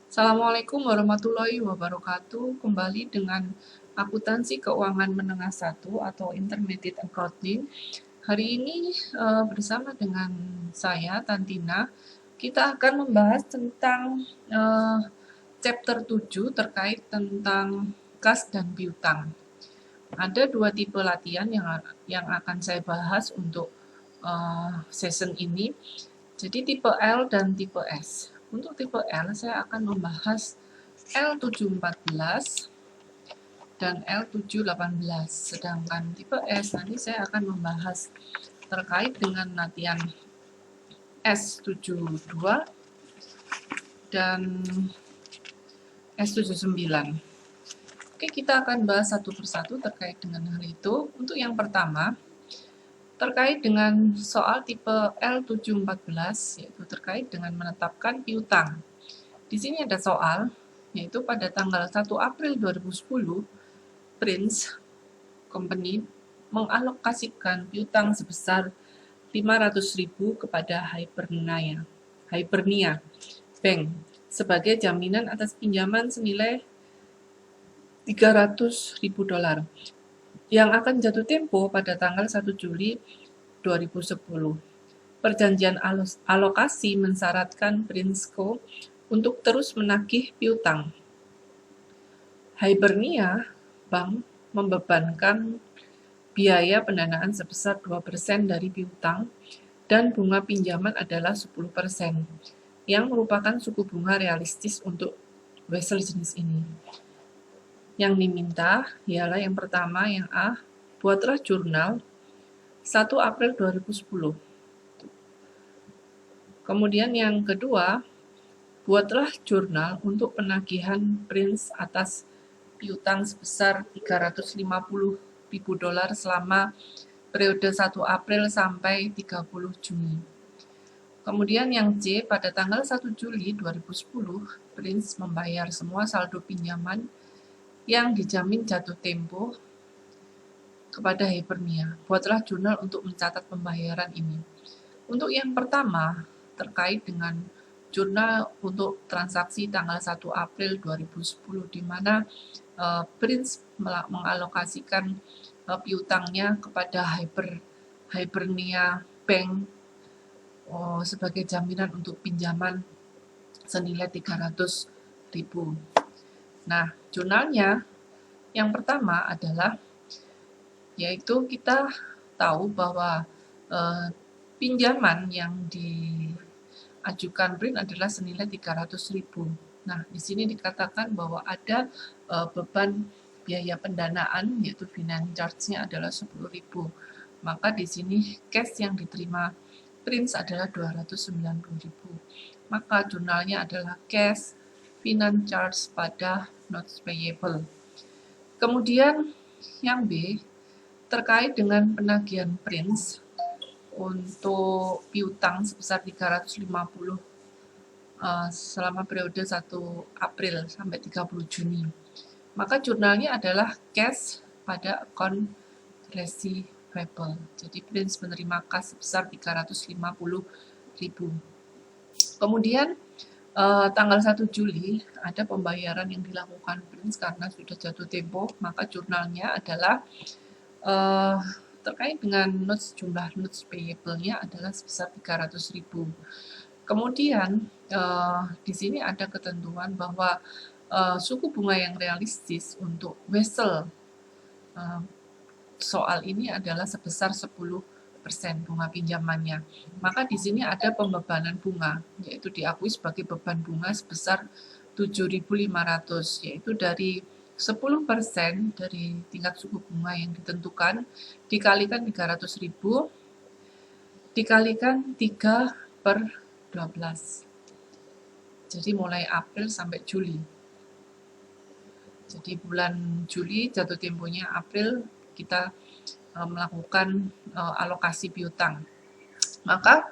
Assalamualaikum warahmatullahi wabarakatuh. Kembali dengan akuntansi keuangan menengah 1 atau intermediate accounting. Hari ini bersama dengan saya Tantina, kita akan membahas tentang chapter 7 terkait tentang kas dan piutang. Ada dua tipe latihan yang akan saya bahas untuk season ini. Jadi tipe L dan tipe S. Untuk tipe L saya akan membahas L714 dan L718. Sedangkan tipe S nanti saya akan membahas terkait dengan latihan S72 dan S79. Oke, kita akan bahas satu persatu terkait dengan hal itu. Untuk yang pertama, terkait dengan soal tipe L714, yaitu terkait dengan menetapkan piutang. Di sini ada soal, yaitu pada tanggal 1 April 2010, Prince Company mengalokasikan piutang sebesar 500.000 kepada Hibernia Bank sebagai jaminan atas pinjaman senilai $300.000 yang akan jatuh tempo pada tanggal 1 Juli 2010. Perjanjian alokasi mensyaratkan Prinsco untuk terus menagih piutang. Hibernia Bank membebankan biaya pendanaan sebesar 2% dari piutang dan bunga pinjaman adalah 10%, yang merupakan suku bunga realistis untuk vessel jenis ini. Yang diminta ialah yang pertama, yang A, buatlah jurnal 1 April 2010. Kemudian yang kedua, buatlah jurnal untuk penagihan Prince atas piutang sebesar $350.000 selama periode 1 April sampai 30 Juni. Kemudian yang C, pada tanggal 1 Juli 2010, Prince membayar semua saldo pinjaman yang dijamin jatuh tempo kepada Hibernia. Buatlah jurnal untuk mencatat pembayaran ini. Untuk yang pertama, terkait dengan jurnal untuk transaksi tanggal 1 April 2010, di mana Prince mengalokasikan piutangnya kepada Hibernia Bank sebagai jaminan untuk pinjaman senilai 300.000. Nah, jurnalnya yang pertama adalah, yaitu kita tahu bahwa pinjaman yang diajukan Prince adalah senilai 300.000. Nah, di sini dikatakan bahwa ada beban biaya pendanaan, yaitu finance charge-nya adalah 10.000. Maka di sini cash yang diterima Prince adalah 290.000. Maka jurnalnya adalah cash finance charge pada notes payable. Kemudian yang B, terkait dengan penagihan Prince untuk piutang sebesar 350 selama periode 1 April sampai 30 Juni. Maka jurnalnya adalah cash pada account receivable. Jadi Prince menerima kas sebesar 350.000. Kemudian tanggal 1 Juli ada pembayaran yang dilakukan Prince karena sudah jatuh tempo, maka jurnalnya adalah terkait dengan jumlah notes payable-nya adalah sebesar 300.000. Kemudian di sini ada ketentuan bahwa suku bunga yang realistis untuk vessel soal ini adalah sebesar 10% bunga pinjamannya. Maka di sini ada pembebanan bunga, yaitu diakui sebagai beban bunga sebesar 7.500, yaitu dari 10% dari tingkat suku bunga yang ditentukan dikalikan 300.000 dikalikan 3/12. Jadi mulai April sampai Juli. Jadi bulan Juli jatuh temponya April, kita melakukan alokasi piutang. Maka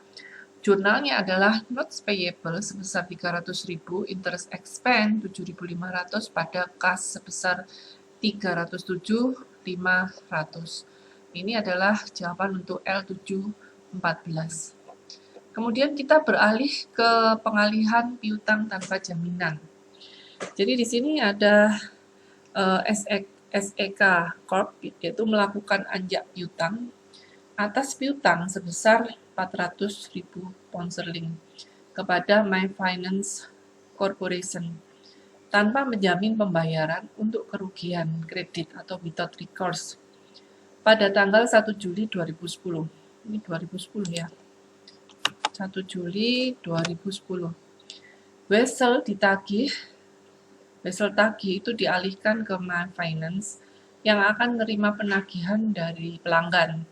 jurnalnya adalah notes payable sebesar 300.000, interest expense 7.500 pada kas sebesar 307.500. Ini adalah jawaban untuk L714. Kemudian kita beralih ke pengalihan piutang tanpa jaminan. Jadi di sini ada SEK Corp, yaitu melakukan anjak piutang atas piutang sebesar 400.000 pound sterling kepada My Finance Corporation tanpa menjamin pembayaran untuk kerugian kredit atau without recourse pada tanggal 1 Juli 2010. Ini 2010 ya. 1 Juli 2010. Wesel tagih itu dialihkan ke My Finance yang akan menerima penagihan dari pelanggan.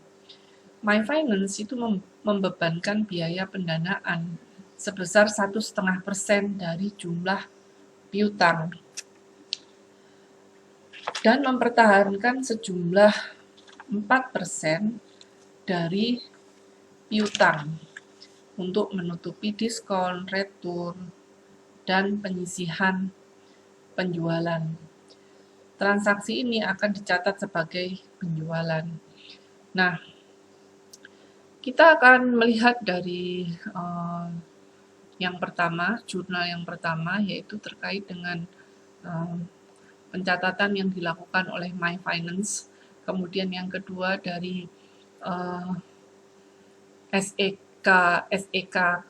My Finance itu membebankan biaya pendanaan sebesar 1,5% dari jumlah piutang dan mempertahankan sejumlah 4% dari piutang untuk menutupi diskon, retur, dan penyisihan penjualan. Transaksi ini akan dicatat sebagai penjualan. Nah, kita akan melihat dari yang pertama, jurnal yang pertama, yaitu terkait dengan pencatatan yang dilakukan oleh My Finance. Kemudian yang kedua dari SEK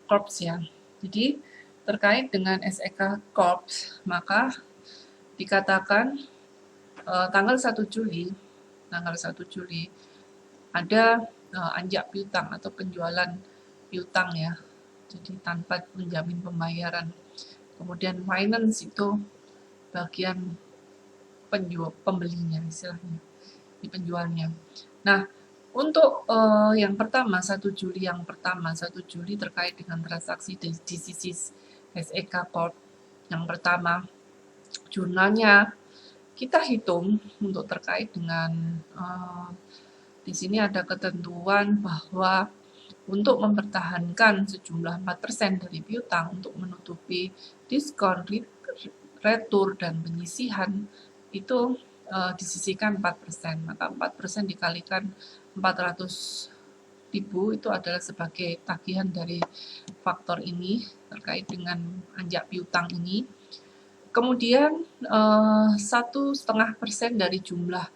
Corps ya. Jadi terkait dengan SEK Corps, maka dikatakan tanggal 1 Juli ada anjak piutang atau penjualan piutang ya. Jadi tanpa menjamin pembayaran. Kemudian finance itu bagian pembelinya istilahnya, di penjualnya. Nah, untuk yang pertama 1 Juli terkait dengan transaksi di sisi SEK Corp yang pertama, jurnalnya kita hitung untuk terkait dengan di sini ada ketentuan bahwa untuk mempertahankan sejumlah 4% dari piutang untuk menutupi diskon, retur, dan penyisihan itu disisihkan 4%. Maka 4% dikalikan 400.000 itu adalah sebagai tagihan dari faktor ini terkait dengan anjak piutang ini. Kemudian 1,5% dari jumlah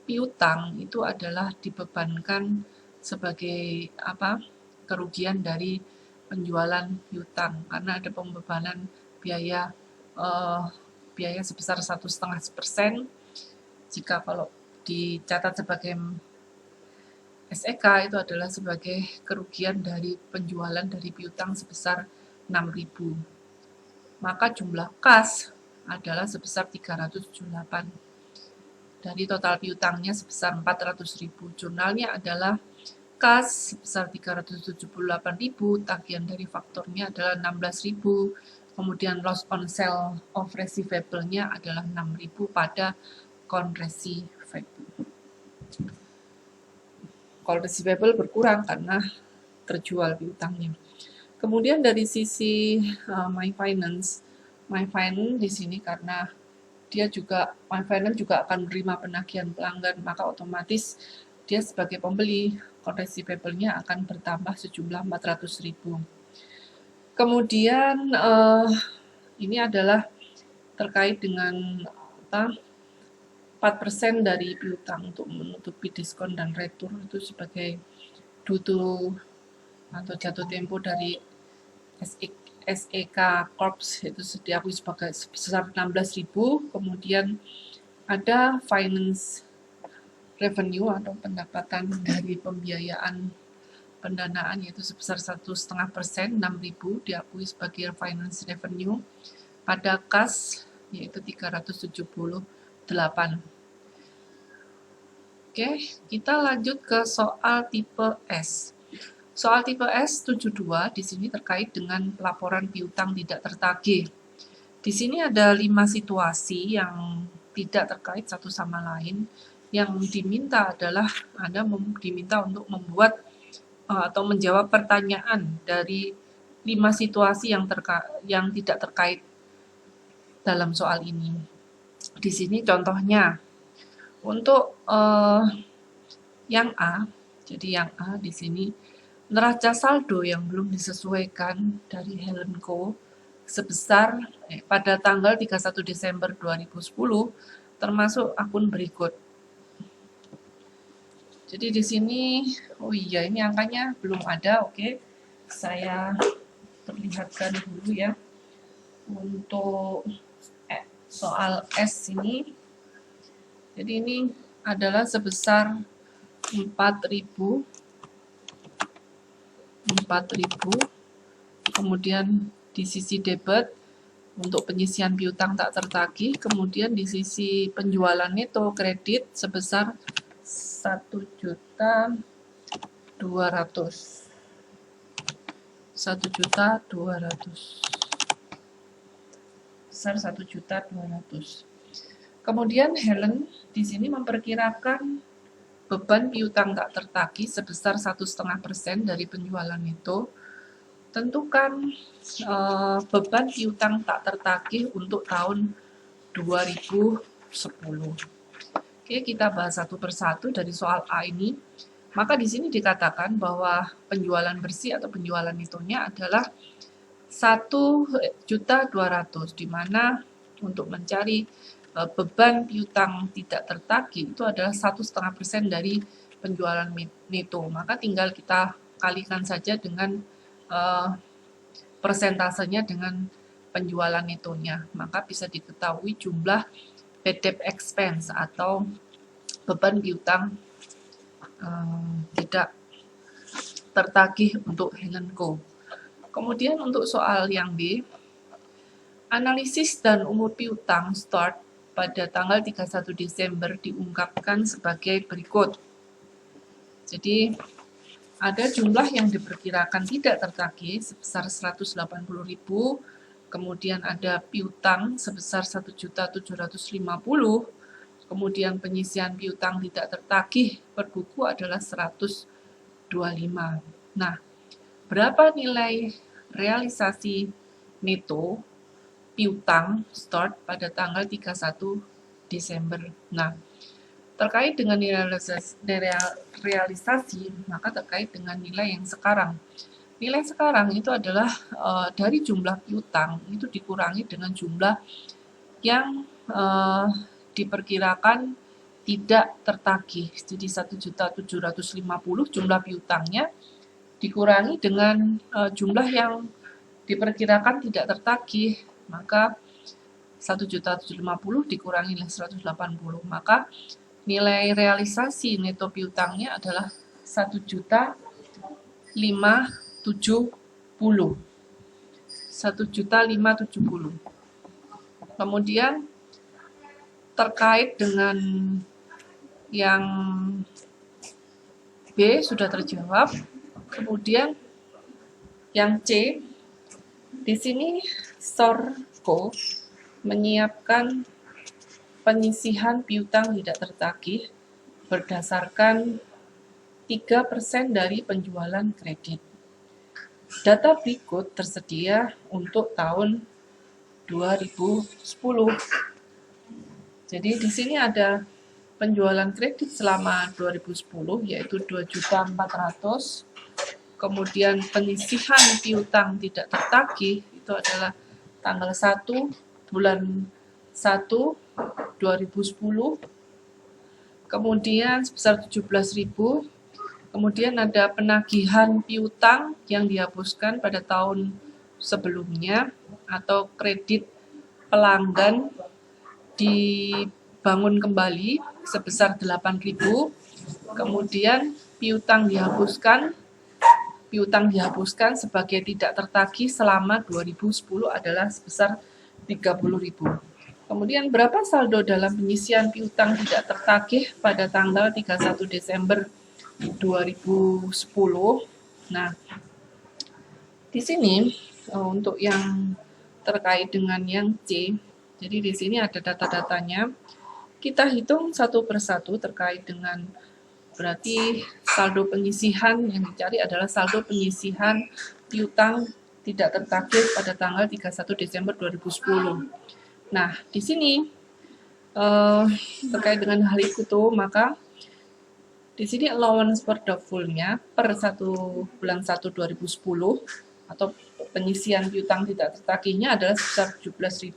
piutang itu adalah dibebankan sebagai kerugian dari penjualan piutang karena ada pembebanan biaya sebesar 1,5%. Jika kalau dicatat sebagai SEK itu adalah sebagai kerugian dari penjualan dari piutang sebesar 6.000. Maka jumlah kas adalah sebesar 378. Dari total piutangnya sebesar 400.000. Jurnalnya adalah kas sebesar 378.000, tagihan dari faktornya adalah 16.000, kemudian loss on sale of receivable-nya adalah 6.000 pada count receivable. Count receivable berkurang karena terjual piutangnya. Kemudian dari sisi My Finance di sini karena My Finance juga akan menerima penagihan pelanggan, maka otomatis dia sebagai pembeli, count receivable-nya akan bertambah sejumlah 400.000. Kemudian ini adalah terkait dengan 4% dari piutang untuk menutupi diskon dan retur itu sebagai dutu atau jatuh tempo dari SEK Corps itu diakui sebagai sebesar 16.000. Kemudian ada finance revenue atau pendapatan dari pembiayaan pendanaan yaitu sebesar 1,5%, 6.000 diakui sebagai finance revenue. Pada kas yaitu 378. Oke, kita lanjut ke soal tipe S. Soal tipe S 72 di sini terkait dengan pelaporan piutang tidak tertagih. Di sini ada 5 situasi yang tidak terkait satu sama lain. Yang diminta adalah Anda diminta untuk membuat atau menjawab pertanyaan dari 5 situasi yang tidak terkait dalam soal ini. Di sini contohnya untuk yang A, jadi yang A di sini neraca saldo yang belum disesuaikan dari Helen Co. sebesar pada tanggal 31 Desember 2010 termasuk akun berikut. Jadi di sini, oh iya ini angkanya belum ada, oke. Saya perlihatkan dulu ya. Untuk soal S ini, jadi ini adalah sebesar 4.000, kemudian di sisi debit untuk penyisian piutang tak tertagih, kemudian di sisi penjualan neto kredit sebesar 1.200.000. 1.200.000. Besar 1.200.000. Kemudian Helen di sini memperkirakan beban piutang tak tertagih sebesar 1,5% dari penjualan neto. Tentukan beban piutang tak tertagih untuk tahun 2010. Oke, kita bahas satu persatu dari soal A ini. Maka di sini dikatakan bahwa penjualan bersih atau penjualan netonya adalah 1.200.000, di mana untuk mencari beban piutang tidak tertagih itu adalah 1,5% dari penjualan neto. Maka tinggal kita kalikan saja dengan persentasenya dengan penjualan netonya. Maka bisa diketahui jumlah bad debt expense atau beban piutang tidak tertagih untuk Helen Co. Kemudian untuk soal yang B, analisis dan umur piutang start pada tanggal 31 Desember diungkapkan sebagai berikut. Jadi ada jumlah yang diperkirakan tidak tertagih sebesar 180.000, kemudian ada piutang sebesar 1.750.000, kemudian penyisian piutang tidak tertagih per buku adalah 125. Nah, berapa nilai realisasi neto piutang start pada tanggal 31 Desember? Nah, terkait dengan nilai realisasi, maka terkait dengan nilai yang sekarang. Nilai sekarang itu adalah dari jumlah piutang itu dikurangi dengan jumlah yang diperkirakan tidak tertagih. Jadi 1.750.000 jumlah piutangnya dikurangi dengan jumlah yang diperkirakan tidak tertagih, maka 1.750.000 dikurangi oleh 180, maka nilai realisasi neto piutangnya adalah 1.570.000. 1.570. Kemudian terkait dengan yang B sudah terjawab. Kemudian yang C, di sini Sorco menyiapkan penyisihan piutang tidak tertagih berdasarkan 3% dari penjualan kredit. Data berikut tersedia untuk tahun 2010. Jadi di sini ada penjualan kredit selama 2010 yaitu 2.400.000. Kemudian penyisihan piutang tidak tertagih itu adalah tanggal 1 bulan 1 2010. Kemudian sebesar 17.000. Kemudian ada penagihan piutang yang dihapuskan pada tahun sebelumnya atau kredit pelanggan dibangun kembali sebesar 8.000. Kemudian piutang dihapuskan sebagai tidak tertagih selama 2010 adalah sebesar 30.000. Kemudian berapa saldo dalam penyisian piutang tidak tertagih pada tanggal 31 Desember 2010? Nah, di sini untuk yang terkait dengan yang C, jadi di sini ada data-datanya. Kita hitung satu persatu terkait dengan berarti saldo penyisihan yang dicari adalah saldo penyisihan piutang tidak tertagih pada tanggal 31 Desember 2010. Nah, di sini terkait dengan hal itu, maka di sini allowance per default-nya per 1 bulan 1 2010 atau penyisihan piutang tidak tertagihnya adalah sebesar 17.000.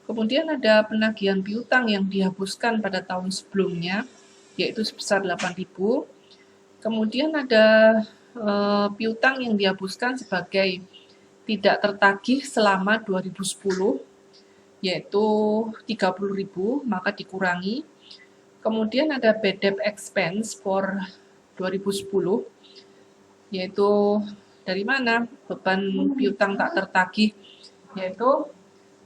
Kemudian ada penagihan piutang yang dihapuskan pada tahun sebelumnya, yaitu sebesar 8.000. Kemudian ada piutang yang dihapuskan sebagai tidak tertagih selama 2010, yaitu 30.000, maka dikurangi. Kemudian ada bad debt expense for 2010, yaitu dari mana beban piutang tak tertagih, yaitu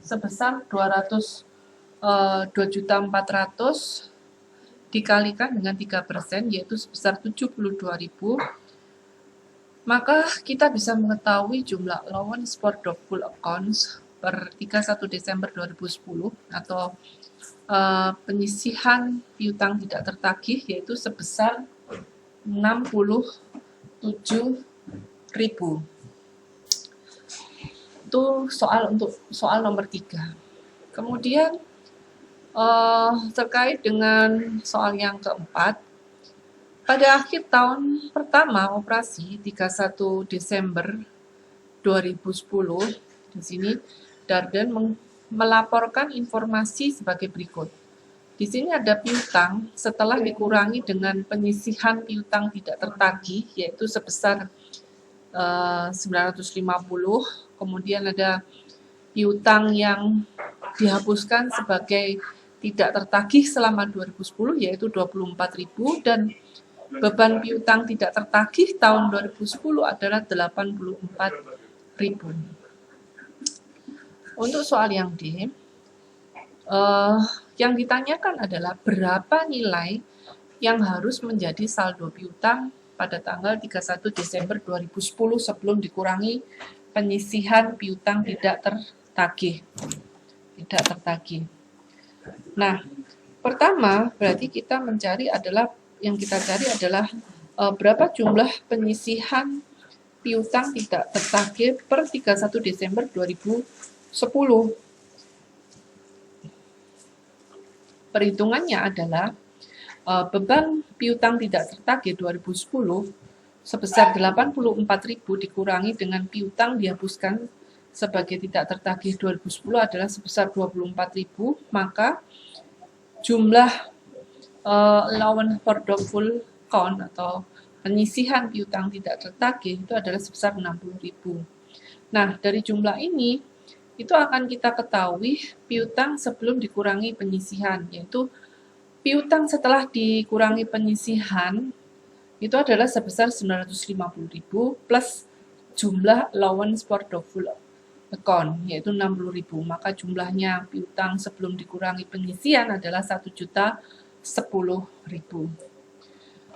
sebesar 2.400.000 dikalikan dengan 3%, yaitu sebesar 72.000. Maka kita bisa mengetahui jumlah allowance for doubtful accounts per 31 Desember 2010 atau penyisihan piutang tidak tertagih, yaitu sebesar 67.000. Itu soal nomor 3. Kemudian terkait dengan soal yang keempat, pada akhir tahun pertama operasi 31 Desember 2010, di sini Darden melaporkan informasi sebagai berikut. Di sini ada piutang setelah dikurangi dengan penyisihan piutang tidak tertagih, yaitu sebesar 950. Kemudian ada piutang yang dihapuskan sebagai tidak tertagih selama 2010, yaitu 24.000, dan beban piutang tidak tertagih tahun 2010 adalah 84.000. Untuk soal yang D, yang ditanyakan adalah berapa nilai yang harus menjadi saldo piutang pada tanggal 31 Desember 2010 sebelum dikurangi penyisihan piutang tidak tertagih. Nah, pertama berarti kita cari adalah berapa jumlah penyisihan piutang tidak tertagih per 31 Desember 2010. Perhitungannya adalah beban piutang tidak tertagih 2010 sebesar 84.000 dikurangi dengan piutang dihapuskan sebagai tidak tertagih 2010 adalah sebesar 24.000, maka jumlah allowance for doubtful account atau penyisihan piutang tidak tertagih itu adalah sebesar 60.000. Nah, dari jumlah ini itu akan kita ketahui piutang sebelum dikurangi penyisihan, yaitu piutang setelah dikurangi penyisihan itu adalah sebesar 950.000 plus jumlah allowance for doubtful account, yaitu 60.000. Maka jumlahnya piutang sebelum dikurangi penyisihan adalah 1.010.000.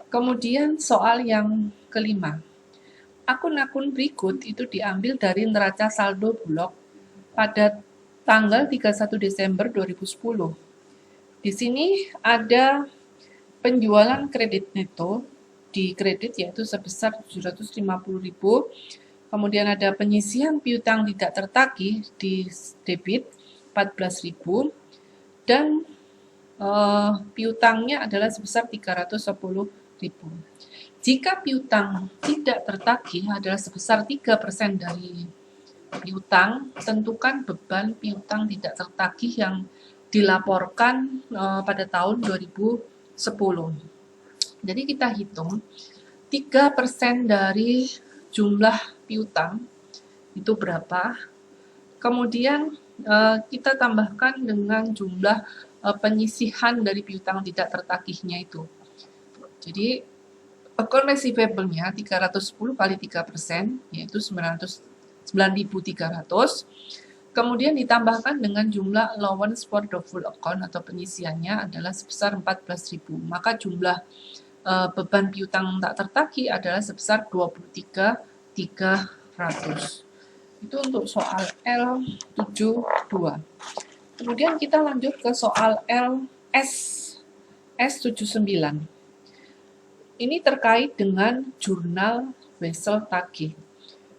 Kemudian soal yang kelima. Akun-akun berikut itu diambil dari neraca saldo Bulog pada tanggal 31 Desember 2010. Di sini ada penjualan kredit neto di kredit yaitu sebesar 750.000. Kemudian ada penyisihan piutang tidak tertagih di debit 14.000 dan piutangnya adalah sebesar 310.000. Jika piutang tidak tertagih adalah sebesar 3% dari piutang, tentukan beban piutang tidak tertagih yang dilaporkan pada tahun 2010. Jadi kita hitung 3% dari jumlah piutang itu berapa, kemudian kita tambahkan dengan jumlah penyisihan dari piutang tidak tertagihnya itu. Jadi account receivable-nya 310 kali 3%, yaitu 9.300. Kemudian ditambahkan dengan jumlah allowance for doubtful account atau penyisihannya adalah sebesar 14.000. Maka jumlah beban piutang tak tertagih adalah sebesar 23.300. Itu untuk soal L72. Kemudian kita lanjut ke soal S79. Ini terkait dengan jurnal wesel tagih.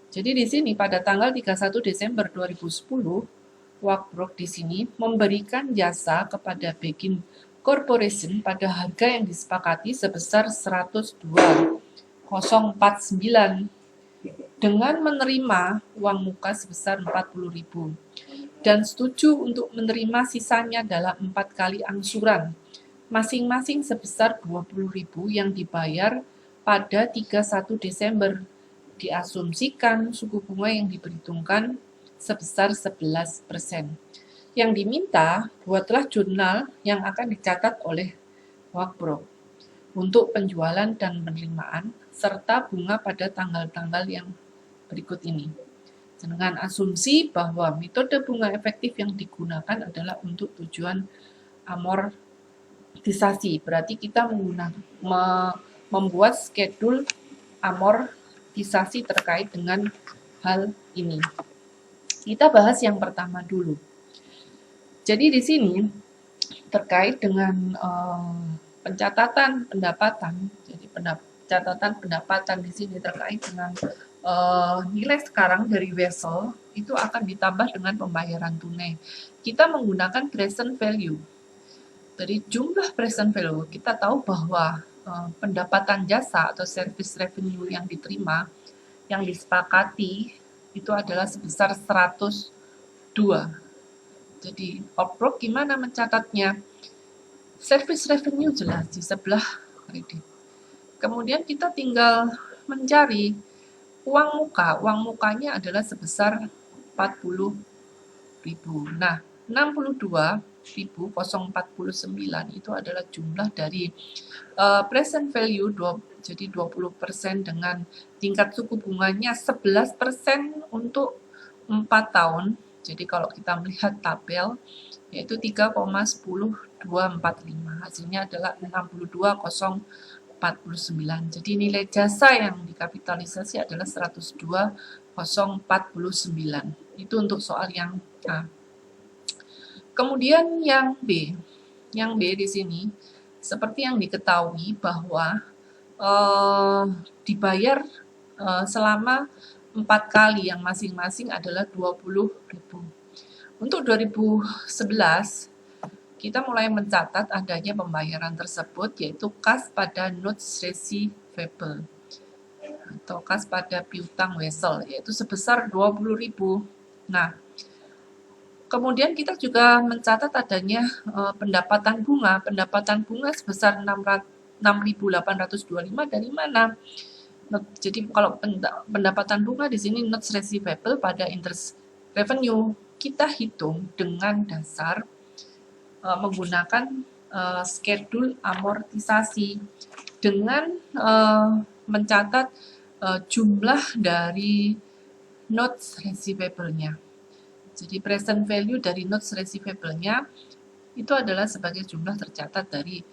Jadi di sini pada tanggal 31 Desember 2010, Wakbrok di sini memberikan jasa kepada Begin Corporation pada harga yang disepakati sebesar 102.049 dengan menerima uang muka sebesar 40.000 dan setuju untuk menerima sisanya dalam 4 kali angsuran, masing-masing sebesar 20.000 yang dibayar pada 31 Desember. Diasumsikan suku bunga yang diperhitungkan sebesar 11%. Yang diminta, buatlah jurnal yang akan dicatat oleh Wakbro untuk penjualan dan penerimaan, serta bunga pada tanggal-tanggal yang berikut ini. Dengan asumsi bahwa metode bunga efektif yang digunakan adalah untuk tujuan amortisasi. Berarti kita membuat schedule amortisasi terkait dengan hal ini. Kita bahas yang pertama dulu. Jadi di sini terkait dengan pencatatan pendapatan. Jadi catatan pendapatan di sini terkait dengan nilai sekarang dari vessel itu akan ditambah dengan pembayaran tunai. Kita menggunakan present value. Dari jumlah present value kita tahu bahwa pendapatan jasa atau service revenue yang diterima, yang disepakati itu adalah sebesar 102. Jadi Wakbro gimana mencatatnya? Service revenue jelas di sebelah kredit. Kemudian kita tinggal mencari uang muka. Uang mukanya adalah sebesar 40.000. Nah, 62.049 itu adalah jumlah dari present value, jadi 20% dengan tingkat suku bunganya 11% untuk 4 tahun. Jadi kalau kita melihat tabel, yaitu 3,10245. Hasilnya adalah 62.049. Jadi nilai jasa yang dikapitalisasi adalah 102.049. Itu untuk soal yang A. Kemudian yang B. Yang B di sini seperti yang diketahui bahwa dibayar selama 4 kali yang masing-masing adalah 20.000. Untuk 2011 kita mulai mencatat adanya pembayaran tersebut yaitu kas pada notes receivable atau kas pada piutang vessel yaitu sebesar 20.000. Nah, kemudian kita juga mencatat adanya pendapatan bunga. Pendapatan bunga sebesar 6.825 dari mana? Jadi kalau pendapatan bunga di sini notes receivable pada interest revenue kita hitung dengan dasar menggunakan schedule amortisasi dengan mencatat jumlah dari notes receivable-nya. Jadi present value dari notes receivable-nya itu adalah sebagai jumlah tercatat dari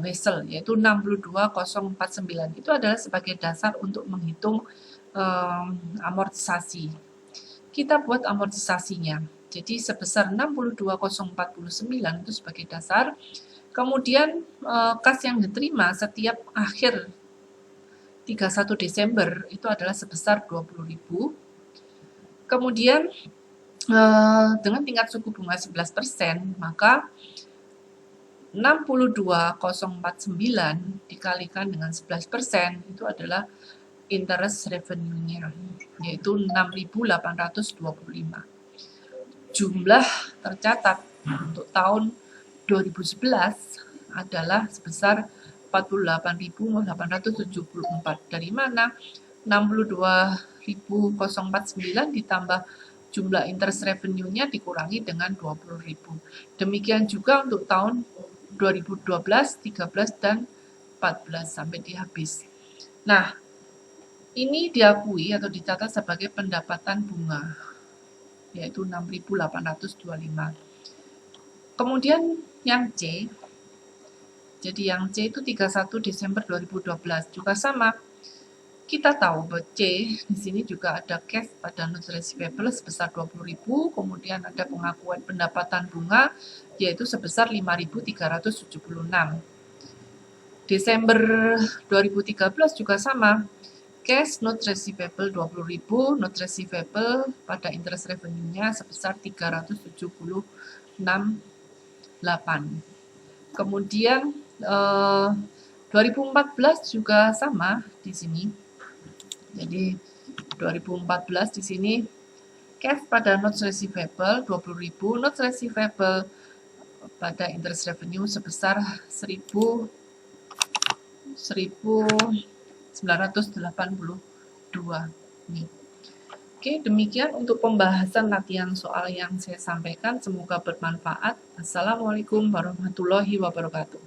vessel, yaitu 62.049. Itu adalah sebagai dasar untuk menghitung amortisasi. Kita buat amortisasinya. Jadi sebesar 62.049 itu sebagai dasar. Kemudian kas yang diterima setiap akhir 31 Desember itu adalah sebesar 20.000. Kemudian dengan tingkat suku bunga 11%, maka 62.049 dikalikan dengan 11% itu adalah interest revenue-nya, yaitu 6.825. Jumlah tercatat untuk tahun 2011 adalah sebesar 48.874. Dari mana? 62.049 ditambah jumlah interest revenue-nya dikurangi dengan 20.000. Demikian juga untuk tahun 2012, 13, dan 14 sampai di habis. Nah, ini diakui atau dicatat sebagai pendapatan bunga, yaitu 6.825. Kemudian yang C, jadi yang C itu 31 Desember 2012 juga sama. Kita tahu bahwa C di sini juga ada cash pada notes receivable sebesar 20.000, kemudian ada pengakuan pendapatan bunga yaitu sebesar 5.376. Desember 2013 juga sama. Cash notes receivable 20.000, notes receivable pada interest revenue-nya sebesar 376.8. Kemudian 2014 juga sama di sini. Jadi 2014 di sini cash pada notes receivable 20.000, notes receivable pada interest revenue sebesar 1.982 nih. Oke, demikian untuk pembahasan latihan soal yang saya sampaikan. Semoga bermanfaat. Assalamualaikum warahmatullahi wabarakatuh.